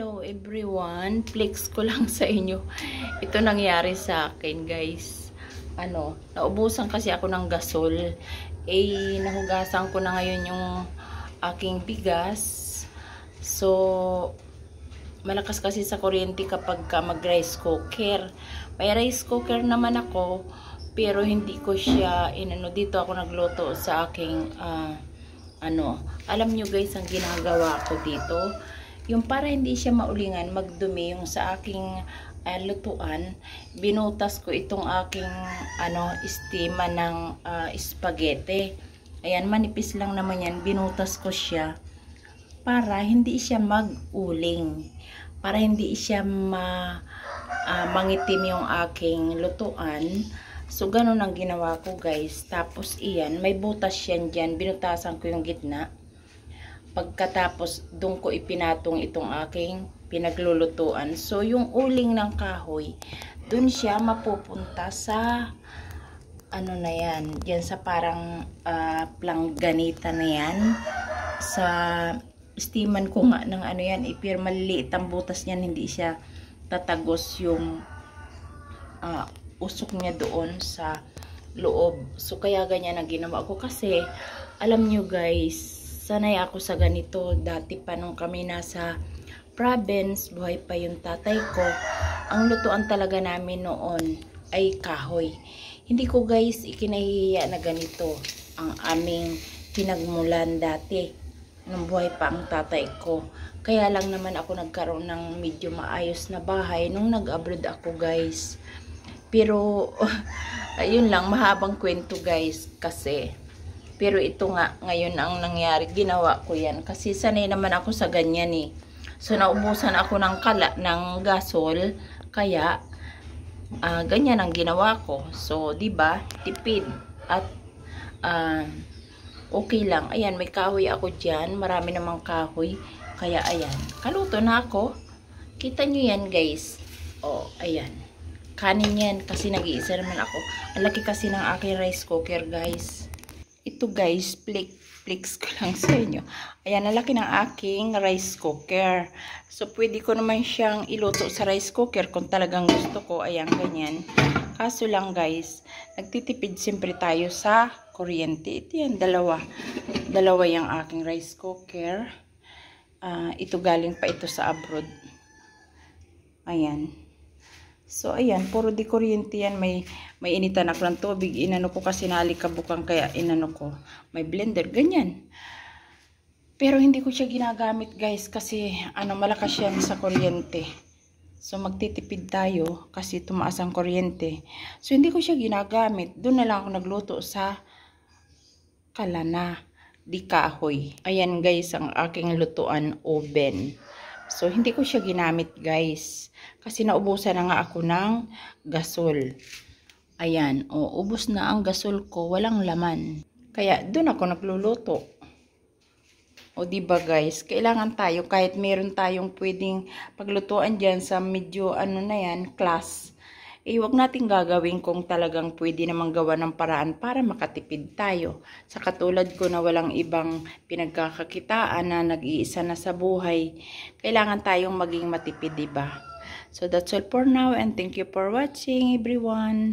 Hello everyone, flex ko lang sa inyo. Ito nangyari sa akin, guys. Naubusan kasi ako ng gasol. Nahugasan ko na ngayon yung aking bigas. So, malakas kasi sa kuryente kapag mag-rice cooker. May rice cooker naman ako, pero hindi ko siya dito ako nagluto sa aking alam nyo guys, ang ginagawa ko dito, yung para hindi siya maulingan, magdumi yung sa aking lutuan, binutas ko itong aking estima ng spaghetti. Ayan, manipis lang naman yan. Binutas ko siya para hindi siya mag-uling, para hindi siya mangitim yung aking lutuan. So, ganun ang ginawa ko, guys. Tapos, iyan, may butas yan dyan. Binutasan ko yung gitna. Pagkatapos, doon ko ipinatong itong aking pinaglulutuan. So, yung uling ng kahoy, doon siya mapupunta sa, na yan, dyan sa parang plangganita na yan. Sa steaman ko nga ng yan, pero maliliit ang butas niyan, hindi siya tatagos yung usok niya doon sa loob. So, kaya ganyan ang ginawa ko kasi, alam nyo guys, sanay ako sa ganito. Dati pa nung kami nasa province, buhay pa yung tatay ko, ang lutuan talaga namin noon ay kahoy. Hindi ko guys ikinahihiya na ganito ang aming pinagmulan dati nung buhay pa ang tatay ko. Kaya lang naman ako nagkaroon ng medyo maayos na bahay nung nag-abroad ako guys. Pero ayun lang, mahabang kwento guys kasi. Pero ito nga, ngayon ang nangyari, ginawa ko yan. Kasi sanay naman ako sa ganyan eh. So, naubusan ako ng gasol. Kaya, ganyan ang ginawa ko. So, diba, tipid. At, okay lang. Ayan, may kahoy ako dyan. Marami namang kahoy. Kaya, ayan. Kaluto na ako. Kita nyo yan, guys. Oh, ayan. Kanin yan. Kasi nag-iisa naman ako. Ang laki kasi ng aking rice cooker, guys. Ito guys, flex ko lang sa inyo. Ayan, nalaki ng aking rice cooker. So, pwede ko naman siyang iluto sa rice cooker kung talagang gusto ko. Ayan, ganyan. Kaso lang guys, nagtitipid siyempre tayo sa kuryente. Ito yan, dalawa. Dalawa yung aking rice cooker. Ito galing pa ito sa abroad. Ayan. So, ayan, puro di kuryente yan. May initan ako ng tubig. Inano ko kasi nalikabukang kaya inano ko. May blender, ganyan. Pero hindi ko siya ginagamit, guys, kasi malakas yan sa kuryente. So, magtitipid tayo kasi tumaas ang kuryente. So, hindi ko siya ginagamit. Doon na lang ako nagluto sa kalana, di kahoy. Ayan, guys, ang aking lutuan, oven. So, hindi ko siya ginamit, guys. Kasi naubusan na nga ako ng gasol. Ayan. O, ubos na ang gasol ko. Walang laman. Kaya, doon ako nagluluto. O, diba, guys? Kailangan tayo, kahit meron tayong pwedeng paglutuan dyan sa medyo, na yan, class. Wag natin gagawin kung talagang pwede namang gawa ng paraan para makatipid tayo. Sa katulad ko na walang ibang pinagkakakitaan na nag-iisa na sa buhay, kailangan tayong maging matipid, diba? So that's all for now and thank you for watching everyone.